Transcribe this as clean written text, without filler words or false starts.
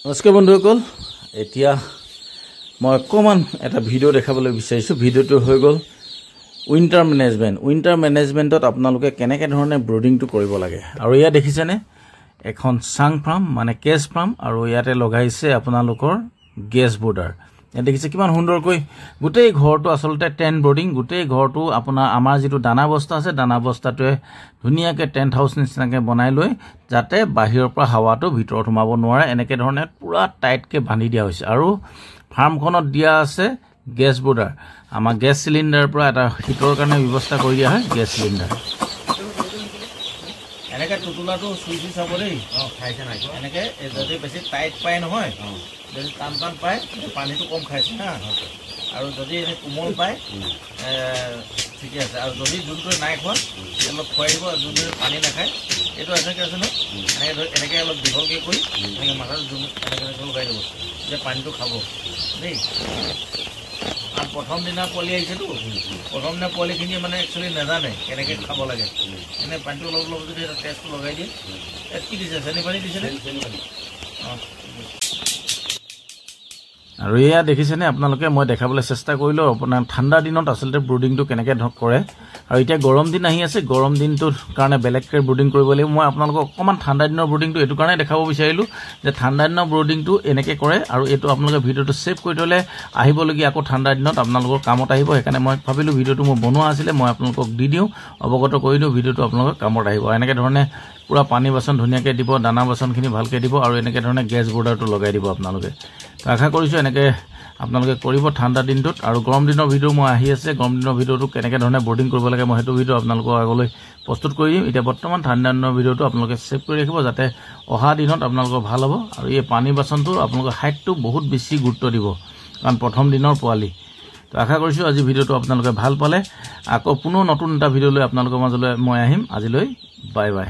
নমস্কাৰ বন্ধুসকল, এতিয়া মই অকমান এটা ভিডিও দেখাবলৈ বিচাৰিছো। ভিডিওটো হৈ গ'ল উইন্টাৰ মেনেজমেন্ট। উইন্টাৰ মেনেজমেন্টত আপোনালোকে কেনেকৈ ধৰণে ব্ৰুডিংটো কৰিব লাগে। আৰু ইয়া দেখিছেনে এখন চাং ফাৰ্ম মানে কেজ ফাৰ্ম, আৰু ইয়াতে লগাইছে আপোনালোকৰ গেছ বৰ্ডাৰ। ইয়াত দেখিছে কিমান সুন্দৰকৈ গোটেই ঘৰটো আচলতে টেণ্ট ব্ৰুডিং। গোটেই ঘৰটো আপোনাৰ আমাৰ যিটো দানা বস্তা আছে, দানা বস্তাটোৱে ধুনীয়াকৈ টেণ্ট হাউচ নিচিনাকৈ বনাই লৈ যাতে বাহিৰৰ পৰা হাৱাটো ভিতৰত সোমাব নোৱাৰে, এনেকৈ ধৰণে পুৰা টাইটকৈ বান্ধি দিয়া হৈছে। আৰু ফাৰ্মখনত দিয়া আছে গেছ বৰ্ডাৰ। আমাৰ গেছ চিলিণ্ডাৰৰ পৰা এটা হিটৰ কাৰণে ব্যৱস্থা কৰি দিয়া হয় গেছ চিলিণ্ডাৰ। এনেকৈ টুটুলাটো চুই চুই চাব দেই। খাইছে নাই এনেকৈ যদি বেছি টাইট পায় নহয়, যদি টান টান পায় পানীটো কম খাইছে হা, আৰু যদি এনে কোমল পায় ঠিকে আছে। আৰু যদি যোনটোৱে নাই খোৱা অলপ খুৱাই দিব, যোনটোৱে পানী নাখায় এইটো এনেকৈ আছে নহয়, এনেকৈ অলপ দীঘলকৈ কৰি এনেকৈ মাথাত এনেকৈ লগাই দিব, যে পানীটো খাব দেই। আৰু প্ৰথম দিনা পোৱালি আহিছেতো, প্ৰথম দিনা পোৱালিখিনিয়ে মানে একচুৱেলি নাজানে কেনেকৈ খাব লাগে। এনেই পানীটো অলপ অলপ যদি এটা টেষ্টটো লগাই দিয়ে। ইয়াত কি দিছে, চেনি পানী দিছেনে? অঁ। আৰু এয়া দেখিছেনে আপোনালোকে, মই দেখাবলৈ চেষ্টা কৰিলোঁ আপোনাৰ ঠাণ্ডা দিনত আচলতে ব্ৰুডিংটো কেনেকৈ কৰে। আৰু এতিয়া গৰম দিন আহি আছে, গৰম দিনটোৰ কাৰণে বেলেগকৈ ব্ৰুডিং কৰিব লাগিব। মই আপোনালোকক অকণমান ঠাণ্ডা দিনৰ ব্ৰুডিংটো এইটো কাৰণে দেখাব বিচাৰিলোঁ যে ঠাণ্ডা দিনৰ ব্ৰুডিংটো এনেকৈ কৰে, আৰু এইটো আপোনালোকে ভিডিঅ'টো ছেভ কৰি থ'লে আহিবলগীয়া আকৌ ঠাণ্ডা দিনত আপোনালোকৰ কামত আহিব। সেইকাৰণে মই ভাবিলোঁ ভিডিঅ'টো মোৰ বনোৱা আছিলে, মই আপোনালোকক দি দিওঁ, অৱগত কৰি দিওঁ, ভিডিঅ'টো আপোনালোকৰ কামত আহিব। এনেকৈ ধৰণে পুৰা পানী বাচন ধুনীয়াকৈ দিব, দানা বাচনখিনি ভালকৈ দিব, আৰু এনেকৈ ধৰণে গেছ বৰ্ডাৰটো লগাই দিব আপোনালোকে। তো আশা কৰিছোঁ এনেকৈ আপোনালোকে কৰিব ঠাণ্ডা দিনটোত। আৰু গৰম দিনৰ ভিডিঅ' মই আহি আছে, গৰম দিনৰ ভিডিঅ'টো কেনেকৈ ধৰণে ব্ৰুডিং কৰিব লাগে মই সেইটো ভিডিঅ' আপোনালোকৰ আগলৈ প্ৰস্তুত কৰি দিম। এতিয়া বৰ্তমান ঠাণ্ডা দিনৰ ভিডিঅ'টো আপোনালোকে ছেভ কৰি ৰাখিব, যাতে অহা দিনত আপোনালোকৰ ভাল হ'ব। আৰু এই পানী বাচনটো আপোনালোকৰ হাইটটো বহুত বেছি গুৰুত্ব দিব, কাৰণ প্ৰথম দিনৰ পোৱালি। তো আশা কৰিছোঁ আজি ভিডিঅ'টো আপোনালোকে ভাল পালে। আকৌ পুনৰ নতুন এটা ভিডিঅ' লৈ আপোনালোকৰ মাজলৈ মই আহিম। আজিলৈ বাই বাই।